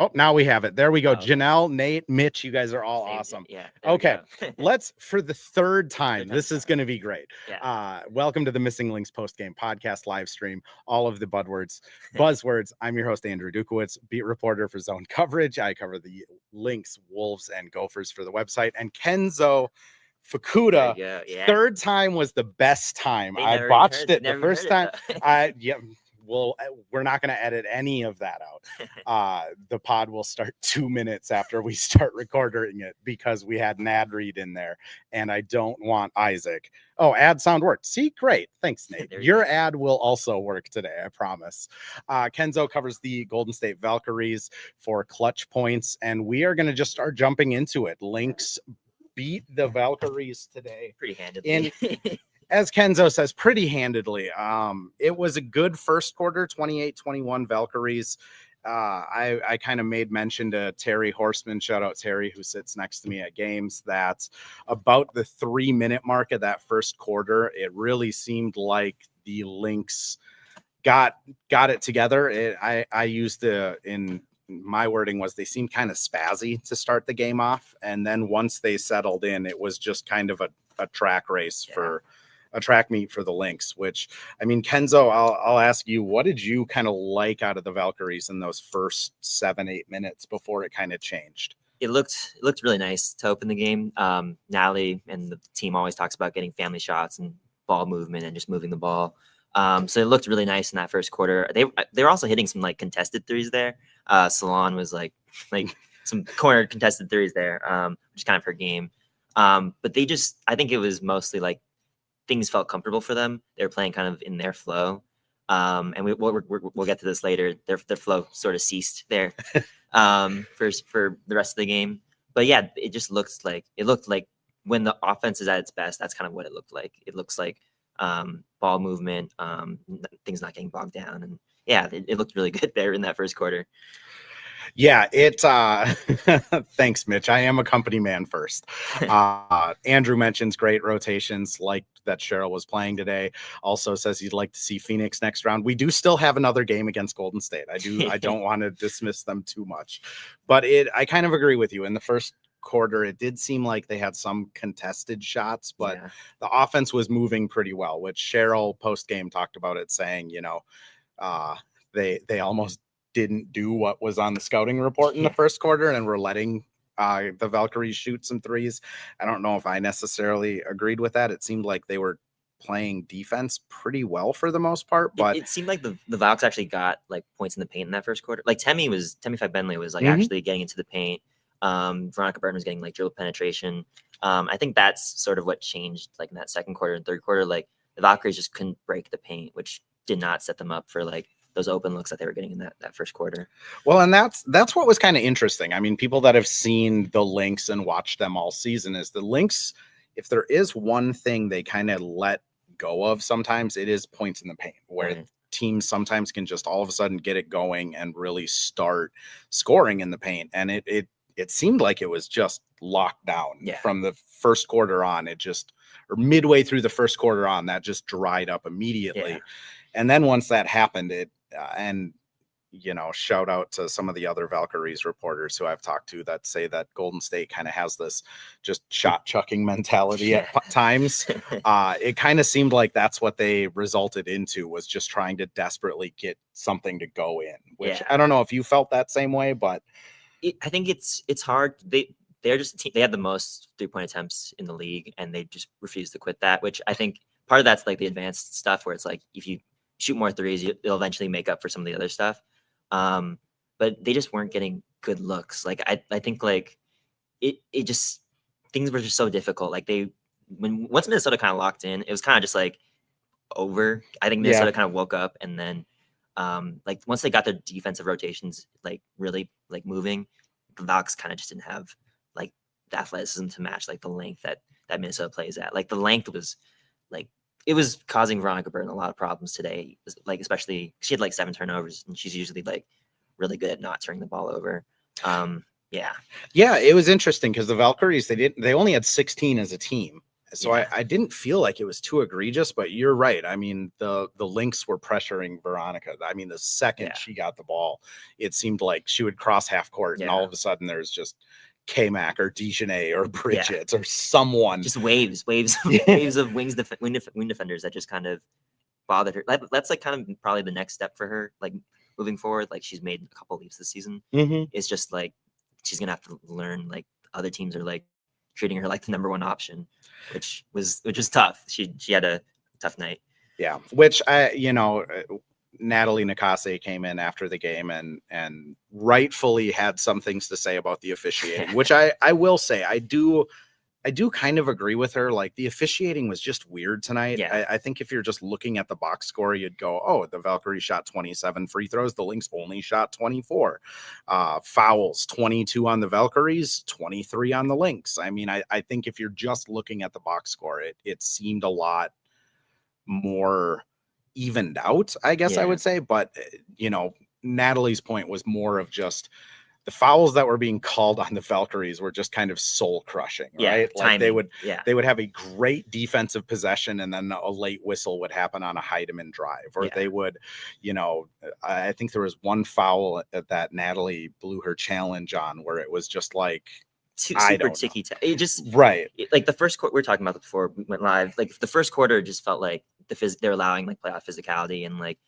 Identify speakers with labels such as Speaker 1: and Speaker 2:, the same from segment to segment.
Speaker 1: Oh, now we have it. There we go.
Speaker 2: Oh, okay.
Speaker 1: Janelle, Nate, Mitch, you guys are all
Speaker 2: Saved it.
Speaker 1: awesome.
Speaker 2: Yeah. There
Speaker 1: Okay,
Speaker 2: we go.
Speaker 1: let's, for the third time,
Speaker 2: Third time's
Speaker 1: this is
Speaker 2: charm.
Speaker 1: going to be great.
Speaker 2: Yeah.
Speaker 1: Welcome to the Missing Links post-game podcast live stream, all of the buzzwords. I'm your host, Andrew Dukowitz, beat reporter for Zone Coverage. I cover the Lynx, Wolves, and Gophers for the website. And Kenzo Fukuda,
Speaker 2: There you go. Yeah.
Speaker 1: third time was the best time.
Speaker 2: They
Speaker 1: I
Speaker 2: never even
Speaker 1: botched
Speaker 2: heard,
Speaker 1: it the
Speaker 2: never even
Speaker 1: first
Speaker 2: heard
Speaker 1: time.
Speaker 2: it,
Speaker 1: Yeah, we're not going to edit any of that out. The pod will start 2 minutes after we start recording it because we had an ad read in there, and I don't want Isaac. Oh, ad sound worked. See, great. Thanks, Nate. Your ad will also work today, I promise. Kenzo covers the Golden State Valkyries for Clutch Points, and we are going to just start jumping into it. Lynx beat the Valkyries today.
Speaker 2: Pretty handedly.
Speaker 1: As Kenzo says, pretty handedly. It was a good first quarter, 28-21 Valkyries. I kind of made mention to Terry Horseman, shout out Terry, who sits next to me at games, that about the 3-minute mark of that first quarter, it really seemed like the Lynx got it together. I used in my wording was they seemed kind of spazzy to start the game off. And then once they settled in, it was just kind of a track race for a track meet for the Lynx, which, I mean, Kenzo, I'll ask you, what did you kind of like out of the Valkyries in those first 7-8 minutes before it kind of changed?
Speaker 2: It looked really nice to open the game. Natalie and the team always talks about getting family shots and ball movement and just moving the ball. So it looked really nice in that first quarter. They were also hitting some like contested threes there. Salon was like some corner contested threes there, which is kind of her game. But I think it was mostly like things felt comfortable for them. They were playing kind of in their flow. And we'll get to this later. Their flow sort of ceased there for the rest of the game. But yeah, it looked like when the offense is at its best, that's kind of what it looked like. It looks like ball movement, things not getting bogged down. And yeah, it looked really good there in that first quarter.
Speaker 1: Yeah, thanks, Mitch. I am a company man first. Andrew mentions great rotations like that Cheryl was playing today. Also says he'd like to see Phoenix next round. We do still have another game against Golden State. I don't want to dismiss them too much, but I kind of agree with you. In the first quarter, it did seem like they had some contested shots, but the offense was moving pretty well, which Cheryl post game talked about it, saying, they almost didn't do what was on the scouting report in the first quarter and were letting the Valkyries shoot some threes. I don't know if I necessarily agreed with that. It seemed like they were playing defense pretty well for the most part, but
Speaker 2: it seemed like the Valks actually got like points in the paint in that first quarter. Like Temi Five Bentley was like actually getting into the paint. Veronica Burton was getting like dribble penetration. I think that's sort of what changed like in that second quarter and third quarter. Like the Valkyries just couldn't break the paint, which did not set them up for like those open looks that they were getting in that first quarter.
Speaker 1: Well, and that's what was kind of interesting. I mean, people that have seen the Lynx and watched them all season, is the Lynx, if there is one thing they kind of let go of sometimes, it is points in the paint, where teams sometimes can just all of a sudden get it going and really start scoring in the paint. And it seemed like it was just locked down from the first quarter on. Or midway through the first quarter on, that just dried up immediately. And then once that happened, shout out to some of the other Valkyries reporters who I've talked to that say that Golden State kind of has this just shot chucking mentality at times. It kind of seemed like that's what they resulted into, was just trying to desperately get something to go in, which I don't know if you felt that same way, but
Speaker 2: I think it's hard. They had the most 3-point attempts in the league, and they just refused to quit that, which I think part of that's like the advanced stuff where it's like, if you shoot more threes, it'll eventually make up for some of the other stuff. But they just weren't getting good looks. Like I think like it just, things were just so difficult. Like once Minnesota kind of locked in, it was kind of just like over. I think Minnesota kind of woke up, and then like once they got their defensive rotations like really like moving, the Valks kind of just didn't have like the athleticism to match like the length that Minnesota plays at. Like the length was like, it was causing Veronica Burton a lot of problems today. Like, especially she had like 7 turnovers, and she's usually like really good at not turning the ball over. Yeah,
Speaker 1: it was interesting because the Valkyries, they only had 16 as a team, So I didn't feel like it was too egregious, but you're right. I mean, the Lynx were pressuring Veronica. I mean, the second she got the ball, it seemed like she would cross half court, and all of a sudden there's just K-Mac or Dejanay or Bridget or someone.
Speaker 2: Just waves of wing defenders that just kind of bothered her. That's like kind of probably the next step for her, like moving forward. Like she's made a couple leaps this season. It's just like she's gonna have to learn like other teams are like treating her like the number one option, which was tough. She had a tough night.
Speaker 1: Yeah, which Natalie Nakase came in after the game and rightfully had some things to say about the officiating, which I will say I do kind of agree with her. Like the officiating was just weird tonight.
Speaker 2: Yeah.
Speaker 1: I think if you're just looking at the box score, you'd go, oh, the Valkyrie shot 27 free throws. The Lynx only shot 24. Fouls, 22 on the Valkyries, 23 on the Lynx. I mean, I think if you're just looking at the box score, it seemed a lot more evened out, I guess I would say. But, Natalie's point was more of just the fouls that were being called on the Valkyries were just kind of soul crushing, right? Like they would have a great defensive possession and then a late whistle would happen on a Heidemann drive, or they would, I think there was one foul that Natalie blew her challenge on where it was just like
Speaker 2: super ticky. It just like the first quarter we were talking about before we went live. Like the first quarter just felt like they're allowing like playoff physicality and like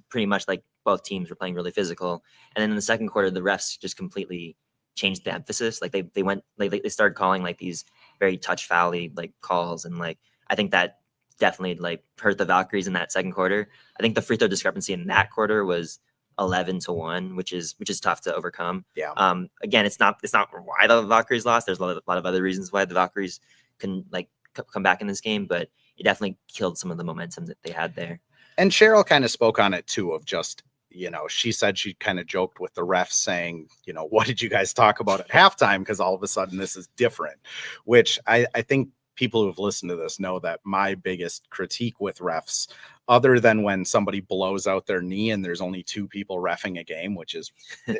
Speaker 2: pretty much like both teams were playing really physical. And then in the second quarter, the refs just completely changed the emphasis. Like they went, like they started calling like these very touch foul-y like calls. And like, I think that definitely like hurt the Valkyries in that second quarter. I think the free throw discrepancy in that quarter was 11-1, which is tough to overcome.
Speaker 1: Yeah.
Speaker 2: Again, it's not why the Valkyries lost. There's a lot of other reasons why the Valkyries can like come back in this game, but it definitely killed some of the momentum that they had there.
Speaker 1: And Cheryl kind of spoke on it too, of just, she said she kind of joked with the refs saying, what did you guys talk about at halftime? Because all of a sudden this is different, which I think people who have listened to this know that my biggest critique with refs, other than when somebody blows out their knee and there's only two people reffing a game, which is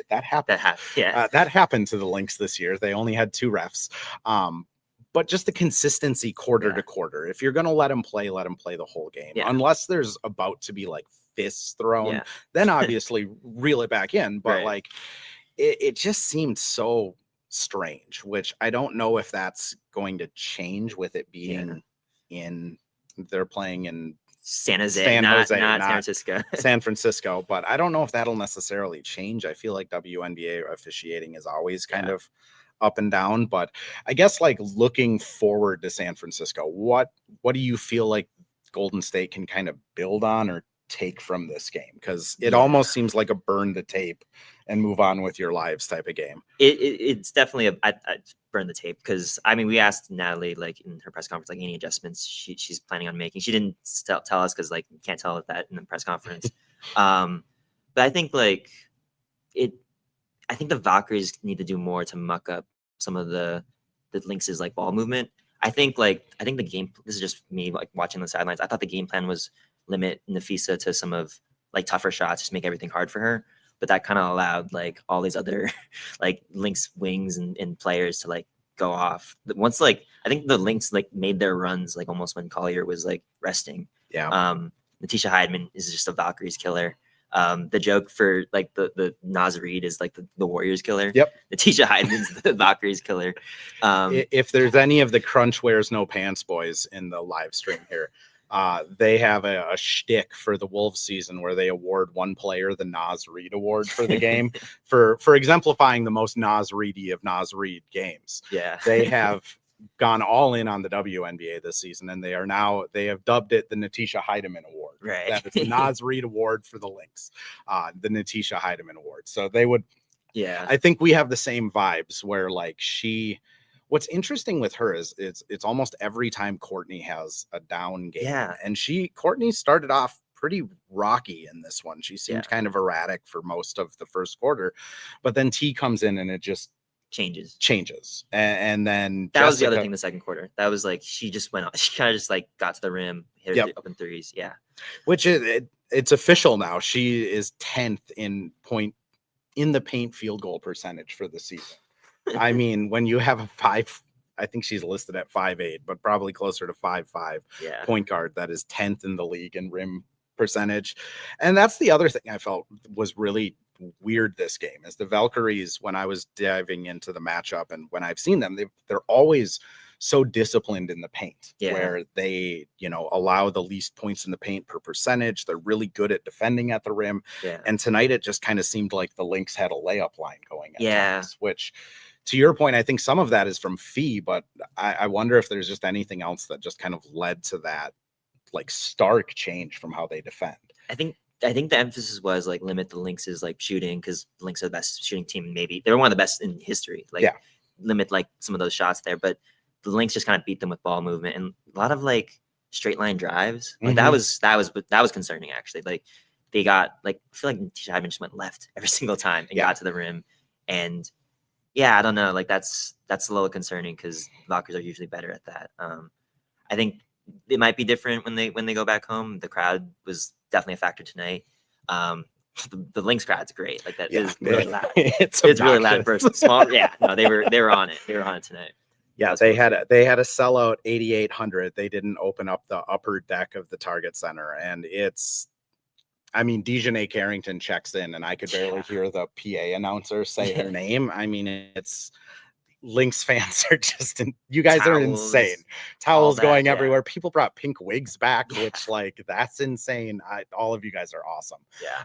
Speaker 1: that happened. That happened to the Lynx this year. They only had two refs. But just the consistency quarter to quarter. If you're going to let them play the whole game. Unless there's about to be like fists thrown, then obviously reel it back in. But like, it just seemed so strange, which I don't know if that's going to change with it being they're playing in
Speaker 2: San Jose, not San Francisco.
Speaker 1: San Francisco. But I don't know if that'll necessarily change. I feel like WNBA officiating is always kind of up and down, but I guess like looking forward to San Francisco, what do you feel like Golden State can kind of build on or take from this game? Because it almost seems like a burn the tape and move on with your lives type of game.
Speaker 2: It's definitely I burn the tape, because I mean we asked Natalie like in her press conference like any adjustments she's planning on making. She didn't tell us because like you can't tell that in the press conference. But I think like I think the Valkyries need to do more to muck up some of the Lynx's like ball movement. I think the game, this is just me like watching the sidelines, I thought the game plan was limit Nafisa to some of like tougher shots, just make everything hard for her. But that kind of allowed like all these other like Lynx wings and players to like go off. Once like I think the Lynx like made their runs like almost when Collier was like resting. Natisha Heidemann is just a Valkyries killer. The joke for like the Naz Reid is like the Warriors killer. Natisha Heidemann's the Valkyries killer.
Speaker 1: If there's any of the Crunch Wears No Pants boys in the live stream here, they have a shtick for the Wolves season where they award one player the Naz Reid Award for the game for exemplifying the most Naz Reid-y of Naz Reid games. They have gone all in on the WNBA this season, and they have dubbed it the Natisha Heidemann Award. That is the Naz Reid Award for the Lynx, the Natisha Heidemann Award. So they would, I think we have the same vibes where like what's interesting with her is it's almost every time Courtney has a down game, and Courtney started off pretty rocky in this one. She seemed kind of erratic for most of the first quarter, but then T comes in and it just changes. And then
Speaker 2: that was the other thing the second quarter. That was like she just went off. She kind of just like got to the rim, hit the open threes.
Speaker 1: Which it's official now. She is 10th in the paint field goal percentage for the season. I mean, when you have a I think she's listed at 5'8", but probably closer to 5'5".
Speaker 2: Yeah.
Speaker 1: Point guard that is 10th in the league in rim percentage. And that's the other thing I felt was really weird this game is the Valkyries, when I was diving into the matchup and when I've seen them, they're always so disciplined in the paint, where they, allow the least points in the paint per percentage. They're really good at defending at the rim.
Speaker 2: Yeah.
Speaker 1: And tonight it just kind of seemed like the Lynx had a layup line going at times, which, to your point, I think some of that is from Fee, but I wonder if there's just anything else that just kind of led to that like stark change from how they defend.
Speaker 2: I think the emphasis was like limit the Lynx's like shooting, because the Lynx are the best shooting team. Maybe they were one of the best in history. Like limit like some of those shots there, but the Lynx just kind of beat them with ball movement and a lot of like straight line drives. Like that was concerning actually. Like they got like, I feel like Tisha just went left every single time and got to the rim. And I don't know. Like that's a little concerning because Valkyries are usually better at that. I think it might be different when they go back home. The crowd was definitely a factor tonight. The Lynx crowd's great. Like that is really loud. It's really loud person. Small. Yeah, no, they were on it. They were on it tonight.
Speaker 1: Yeah, they had a sellout 8,800. They didn't open up the upper deck of the Target Center, and Dejanay Carrington checks in, and I could barely hear the PA announcer say her name. It's Lynx fans are just you guys are insane. Towels going everywhere. People brought pink wigs back, which like that's insane. All of you guys are awesome.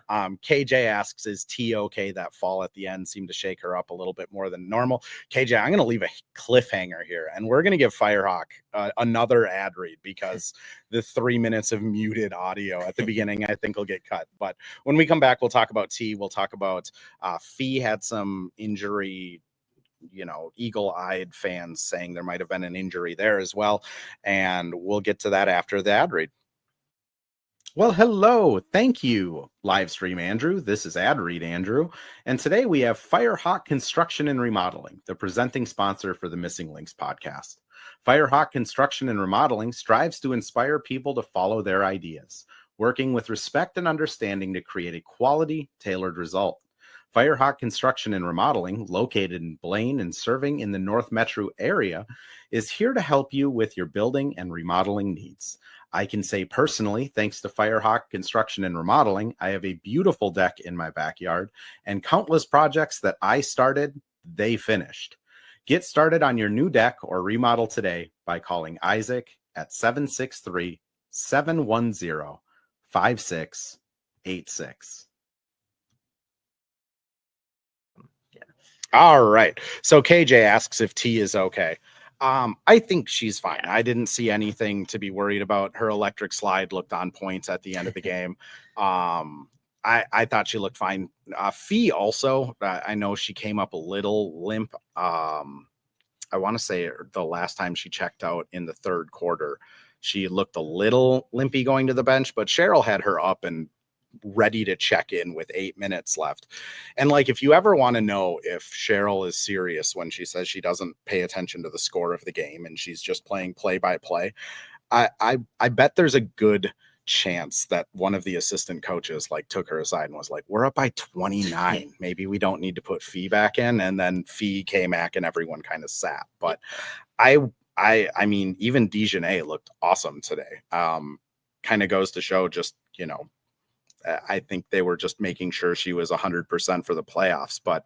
Speaker 1: KJ asks, is T okay? That fall at the end seemed to shake her up a little bit more than normal. KJ, I'm going to leave a cliffhanger here, and we're going to give Firehawk another ad read because the 3 minutes of muted audio at the beginning I think will get cut. But when we come back, we'll talk about T. We'll talk about Fee had some injury, eagle-eyed fans saying there might have been an injury there as well. And we'll get to that after the ad read. Well, hello. Thank you, Livestream Andrew. This is Ad Read Andrew. And today we have Firehawk Construction and Remodeling, the presenting sponsor for the Missing Links podcast. Firehawk Construction and Remodeling strives to inspire people to follow their ideas, working with respect and understanding to create a quality, tailored result. Firehawk Construction and Remodeling, located in Blaine and serving in the North Metro area, is here to help you with your building and remodeling needs. I can say personally, thanks to Firehawk Construction and Remodeling, I have a beautiful deck in my backyard and countless projects that I started, they finished. Get started on your new deck or remodel today by calling Isaac at 763-710-5686. All right. So KJ asks if T is okay. I think she's fine. I didn't see anything to be worried about. Her electric slide looked on point at the end of the game. I thought she looked fine. Fee also, I know she came up a little limp. I want to say the last time she checked out in the third quarter, she looked a little limpy going to the bench, but Cheryl had her up and ready to check in with 8 minutes left. And like, if you ever want to know if Cheryl is serious when she says she doesn't pay attention to the score of the game and she's just playing play by play, I bet there's a good chance that one of the assistant coaches like took her aside and was like, we're up by 29. Maybe we don't need to put Fee back in. And then Fee came back and everyone kind of sat. But I mean, even Dejanay looked awesome today. Kind of goes to show just, I think they were just making sure she was 100% for the playoffs. But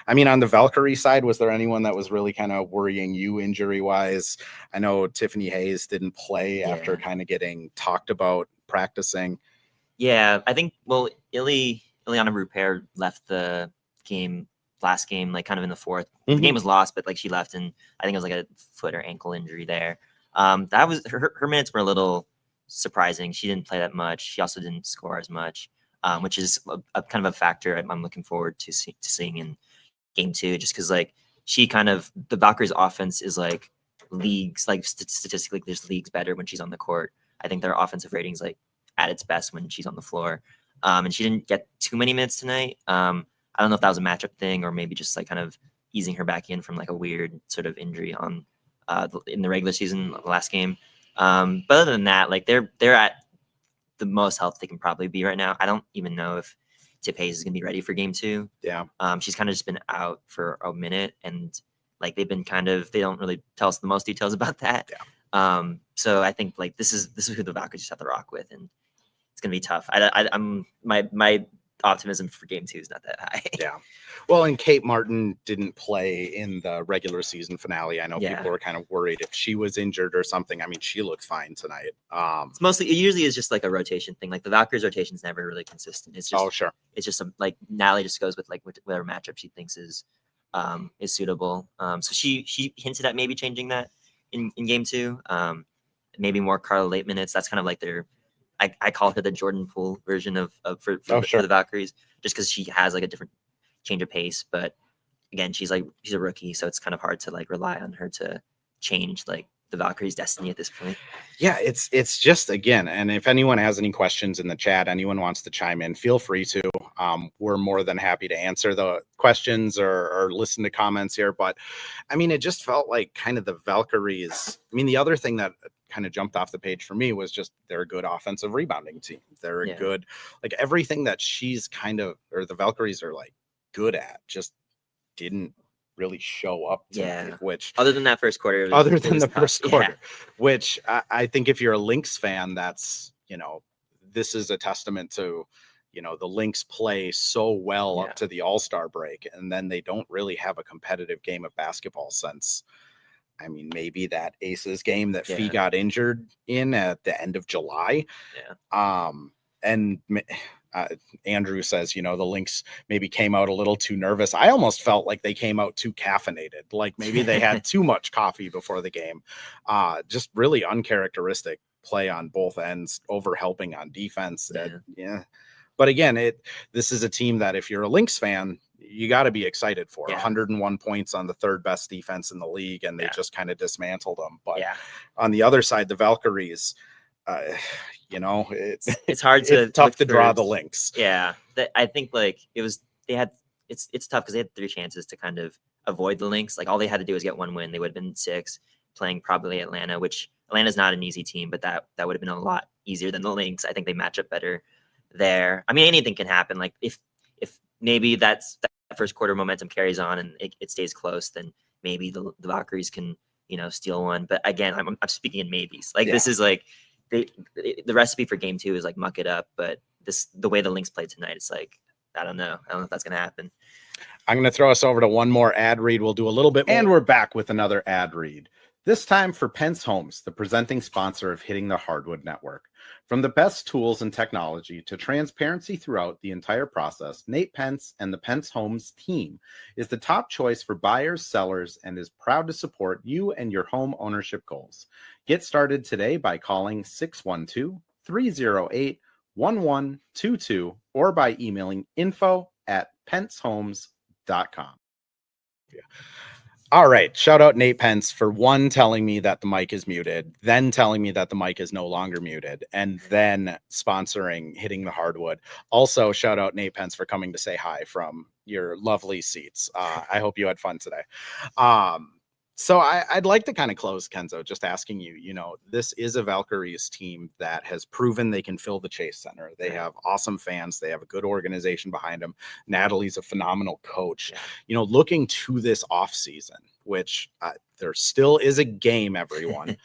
Speaker 1: I mean, on the Valkyrie side, was there anyone that was really kind of worrying you injury wise? I know Tiffany Hayes didn't play after kind of getting talked about practicing.
Speaker 2: Yeah, I think, Ileana Rupert left the game last game, like kind of in the fourth. The game was lost, but like she left, and I think it was like a foot or ankle injury there. That was her minutes were a little surprising. She didn't play that much. She also didn't score as much, which is a kind of a factor I'm looking forward to seeing in game 2, just because like the Valkyries offense is like leagues, like statistically there's leagues better when she's on the court. I think their offensive ratings like at its best when she's on the floor. And she didn't get too many minutes tonight. I don't know if that was a matchup thing or maybe just like kind of easing her back in from like a weird sort of injury on in the regular season last game. But other than that, like they're at the most health they can probably be right now. I don't even know if Tip Hayes is gonna be ready for game 2.
Speaker 1: Yeah.
Speaker 2: She's kind of just been out for a minute, and Like they've been they don't really tell us the most details about that.
Speaker 1: Yeah.
Speaker 2: So I think like this is who the Valkyries just have to rock with, and it's gonna be tough. I'm my optimism for game 2 is not that high.
Speaker 1: Yeah. Well, and Kate Martin didn't play in the regular season finale. I know people were kind of worried if she was injured or something. I mean, she looked fine tonight.
Speaker 2: It usually is just like a rotation thing. Like the Valkyries rotation is never really consistent. It's just
Speaker 1: sure.
Speaker 2: It's just like Natalie just goes with like whatever matchup she thinks is suitable. So she hinted at maybe changing that in game 2. Maybe more Carla late minutes. That's kind of like their I call her the Jordan Poole version for the Valkyries, just because she has like a different change of pace. But again, she's a rookie, so it's kind of hard to like rely on her to change like the Valkyries' destiny at this point.
Speaker 1: Yeah, it's just, again, and if anyone has any questions in the chat, anyone wants to chime in, feel free to. We're more than happy to answer the questions or listen to comments here. But I mean, it just felt like kind of the Valkyries. I mean, the other thing that kind of jumped off the page for me was just they're a good offensive rebounding team. They're a good, like everything that she's or the Valkyries are like good at just didn't really show up tonight, which
Speaker 2: other than that first quarter,
Speaker 1: which I think if you're a Lynx fan, that's, this is a testament to, the Lynx play so well up to the All-Star break, and then they don't really have a competitive game of basketball since, I mean, maybe that Aces game that Fee got injured in at the end of July. And Andrew says, the Lynx maybe came out a little too nervous. I almost felt like they came out too caffeinated. Like maybe they had too much coffee before the game. Just really uncharacteristic play on both ends, over helping on defense. But again, this is a team that if you're a Lynx fan, you got to be excited for. 101 points on the third best defense in the league, and they just kind of dismantled them. But on the other side, the Valkyries, it's hard it's tough to draw the Lynx.
Speaker 2: I think like it's tough because they had 3 chances to kind of avoid the Lynx. Like all they had to do was get 1 win. They would have been 6, playing probably Atlanta, which Atlanta's not an easy team, but that would have been a lot easier than the Lynx. I think they match up better there. I mean, anything can happen. Like if maybe that first quarter momentum carries on and it stays close, then maybe the Valkyries can steal one. But again, I'm speaking in maybes. Like this is like the recipe for game 2 is like muck it up. But the way the Lynx played tonight, it's like I don't know if that's gonna happen.
Speaker 1: I'm gonna throw us over to one more ad read. We'll do a little bit more. And we're back with another ad read. This time for Pence Homes, the presenting sponsor of Hitting the Hardwood Network. From the best tools and technology to transparency throughout the entire process, Nate Pence and the Pence Homes team is the top choice for buyers, sellers, and is proud to support you and your home ownership goals. Get started today by calling 612-308-1122 or by emailing info@pencehomes.com. All right. Shout out Nate Pence for telling me that the mic is muted, then telling me that the mic is no longer muted, and then sponsoring Hitting the Hardwood. Also, shout out Nate Pence for coming to say hi from your lovely seats. I hope you had fun today. So I'd like to kind of close, Kenzo, just asking you, this is a Valkyries team that has proven they can fill the Chase Center. They have awesome fans. They have a good organization behind them. Natalie's a phenomenal coach. Looking to this off season, which there still is a game, everyone.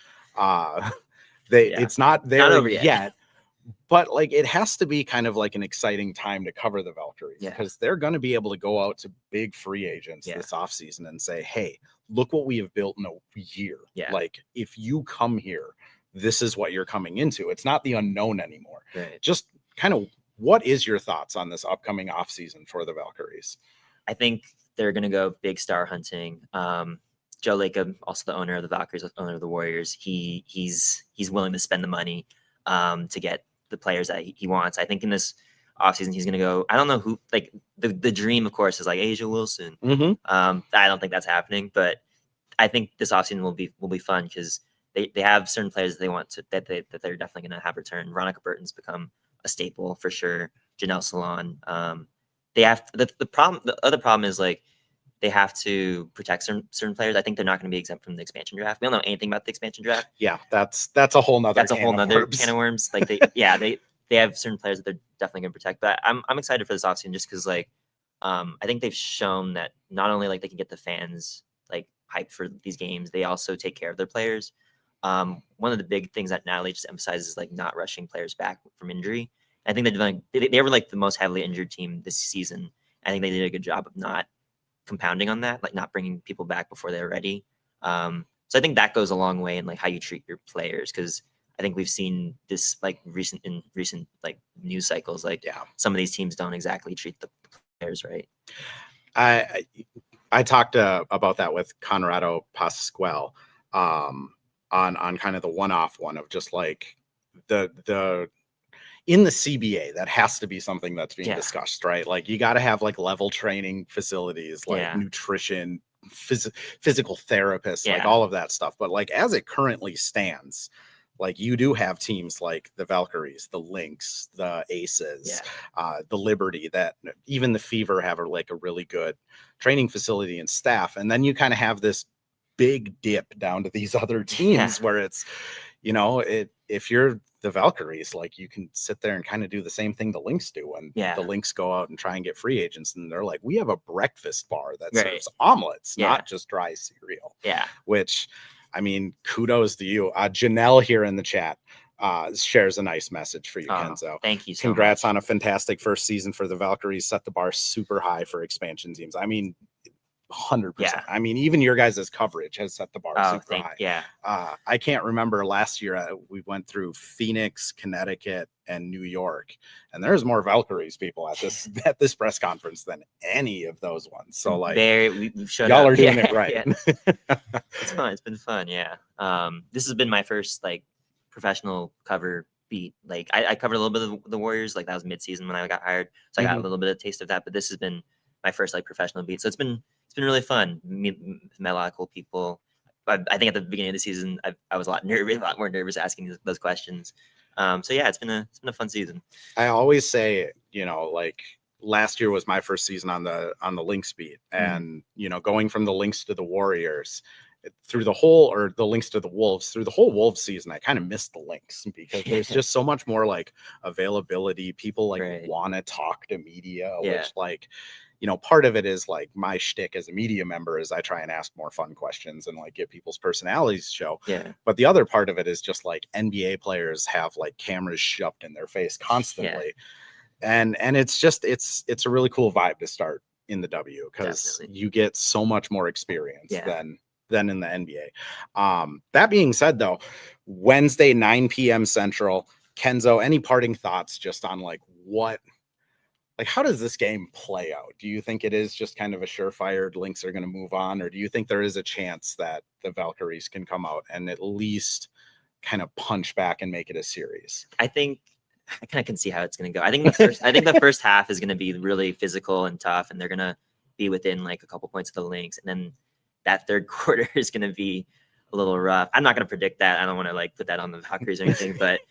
Speaker 1: It's not there
Speaker 2: over yet.
Speaker 1: But like it has to be kind of like an exciting time to cover the Valkyries because they're going to be able to go out to big free agents this offseason and say, hey, look what we have built in a year. Like if you come here, this is what you're coming into. It's not the unknown anymore. Just kind of what is your thoughts on this upcoming offseason for the Valkyries?
Speaker 2: I think they're going to go big star hunting. Joe Lacob, also the owner of the Valkyries, owner of the Warriors, he's willing to spend the money to get the players that he wants. I think in this offseason, he's going to go, I don't know who, like the dream, of course, is like Asia Wilson. I don't think that's happening, but I think this offseason will be fun because they have certain players that they want to, that they're definitely going to have return. Veronica Burton's become a staple for sure. Janelle Salon. They have the other problem is like, they have to protect certain players. I think they're not going to be exempt from the expansion draft. We don't know anything about the expansion draft.
Speaker 1: Yeah, that's a whole nother can of
Speaker 2: worms. Like they have certain players that they're definitely going to protect. But I'm excited for this offseason just because like I think they've shown that not only like they can get the fans like hyped for these games. They also take care of their players. One of the big things that Natalie just emphasizes is like not rushing players back from injury. I think they were like the most heavily injured team this season. I think they did a good job of not compounding on that, like not bringing people back before they're ready. So I think that goes a long way in like how you treat your players, because I think we've seen this like recent like news cycles, like some of these teams don't exactly treat the players right.
Speaker 1: I talked about that with Conrado Pasquale on kind of the one-off one of just like the in the CBA, that has to be something that's being discussed, right? Like you got to have like level training facilities, like nutrition, physical therapists, like all of that stuff. But like as it currently stands, like you do have teams like the Valkyries, the Lynx, the Aces, the Liberty, that even the Fever have like a really good training facility and staff. And then you kind of have this big dip down to these other teams where it's, you know, if you're the Valkyries, like you can sit there and kind of do the same thing the Lynx do when the Lynx go out and try and get free agents, and they're like, we have a breakfast bar that serves omelets, not just dry cereal. Which, I mean, kudos to you. Janelle here in the chat shares a nice message for you, Kenzo.
Speaker 2: Thank you so
Speaker 1: Congrats
Speaker 2: much.
Speaker 1: on a fantastic first season for the Valkyries. Set the bar super high for expansion teams. I mean, 100%. I mean, even your guys' coverage has set the bar super high. I can't remember last year we went through Phoenix, Connecticut, and New York, and there's more Valkyries people at this press conference than any of those ones. So like,
Speaker 2: we've showed
Speaker 1: y'all
Speaker 2: up.
Speaker 1: are doing it right.
Speaker 2: It's fun. It's been fun. This has been my first like professional cover beat. Like I covered a little bit of the Warriors. Like that was midseason when I got hired, so I got a little bit of taste of that. But this has been my first like professional beat. So it's been really fun. Met a lot of cool people. I think at the beginning of the season, I was a lot more nervous asking those questions. So yeah, it's been a fun season.
Speaker 1: I always say, you know, like last year was my first season on the Lynx beat, and you know, going from the Lynx to the Warriors through the whole, or the Lynx to the Wolves, through the whole Wolves season, I kind of missed the Lynx because there's just so much more like availability. People like want to talk to media, which like, you know, part of it is like my shtick as a media member is I try and ask more fun questions and like get people's personalities show. But the other part of it is just like NBA players have like cameras shoved in their face constantly. And it's just, it's a really cool vibe to start in the W, because you get so much more experience than in the NBA. That being said though, Wednesday, 9 p.m. Central, Kenzo, any parting thoughts just on like like, how does this game play out? Do you think it is just kind of a surefire Lynx are going to move on, or do you think there is a chance that the Valkyries can come out and at least kind of punch back and make it a series?
Speaker 2: I think I kind of can see how it's going to go. I think the first half is going to be really physical and tough, and they're going to be within like a couple points of the Lynx, and then that third quarter is going to be a little rough. I'm not going to predict that. I don't want to like put that on the Valkyries or anything, but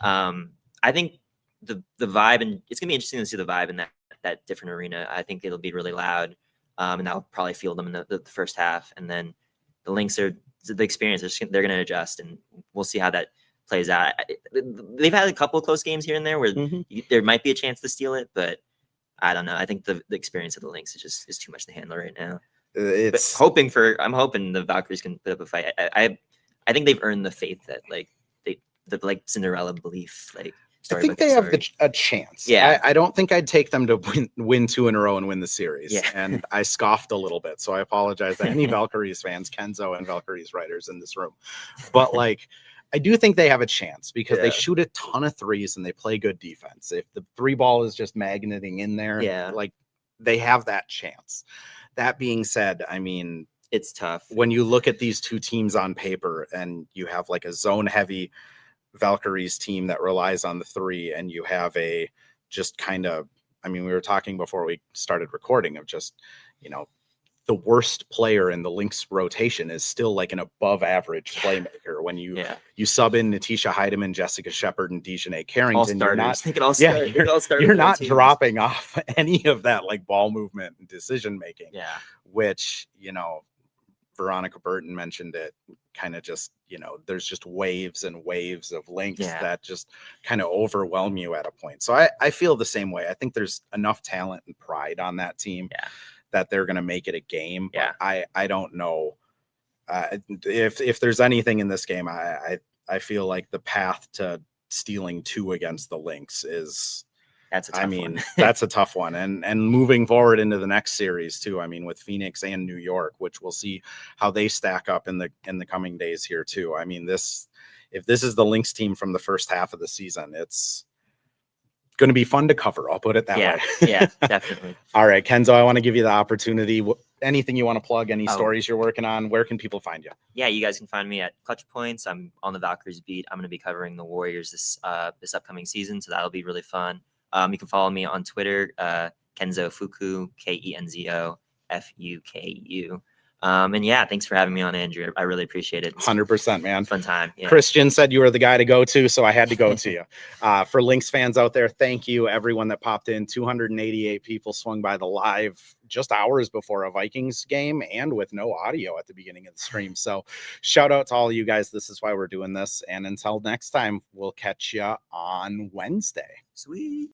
Speaker 2: I think the vibe, and it's gonna be interesting to see the vibe in that different arena. I think it'll be really loud, and that'll probably fuel them in the first half. And then the Lynx are the experience. They're gonna adjust, and we'll see how that plays out. They've had a couple of close games here and there where there might be a chance to steal it, but I don't know. I think the experience of the Lynx is too much to handle right now. I'm hoping the Valkyries can put up a fight. I think they've earned the faith that like the like Cinderella belief, like.
Speaker 1: I think they have a chance. I don't think I'd take them to win 2 in a row and win the series. And I scoffed a little bit, so I apologize to any Valkyries fans, Kenzo and Valkyries writers in this room. But like, I do think they have a chance because they shoot a ton of threes and they play good defense. If the 3 ball is just magneting in there, like they have that chance. That being said, I mean,
Speaker 2: it's tough
Speaker 1: when you look at these two teams on paper and you have like a zone heavy Valkyries team that relies on the 3, and you have a just kind of, I mean, we were talking before we started recording of just, you know, the worst player in the Lynx rotation is still like an above average playmaker. When you sub in Natisha Heidemann, Jessica Shepard, and Dejanay Carrington, you're not dropping off any of that like ball movement and decision making, which, you know, Veronica Burton mentioned it, kind of just, you know, there's just waves and waves of Lynx that just kind of overwhelm you at a point. So I feel the same way. I think there's enough talent and pride on that team that they're going to make it a game. But I don't know if there's anything in this game, I feel like the path to stealing 2 against the Lynx is,
Speaker 2: That's a tough one.
Speaker 1: that's a tough one. And moving forward into the next series too. I mean, with Phoenix and New York, which we'll see how they stack up in the coming days here too. I mean, if this is the Lynx team from the first half of the season, it's going to be fun to cover. I'll put it that way.
Speaker 2: Yeah, definitely.
Speaker 1: All right, Kenzo, I want to give you the opportunity. Anything you want to plug, any stories you're working on, where can people find you?
Speaker 2: Yeah, you guys can find me at Clutch Points. I'm on the Valkyries beat. I'm going to be covering the Warriors this upcoming season, so that'll be really fun. You can follow me on Twitter, Kenzo Fuku, Kenzo Fuku. And yeah, thanks for having me on, Andrew. I really appreciate it.
Speaker 1: 100%, man.
Speaker 2: Fun time. Yeah.
Speaker 1: Christian said you were the guy to go to, so I had to go to you. For Lynx fans out there, thank you, everyone that popped in. 288 people swung by the live just hours before a Vikings game and with no audio at the beginning of the stream. So shout out to all of you guys. This is why we're doing this. And until next time, we'll catch you on Wednesday.
Speaker 2: Sweet.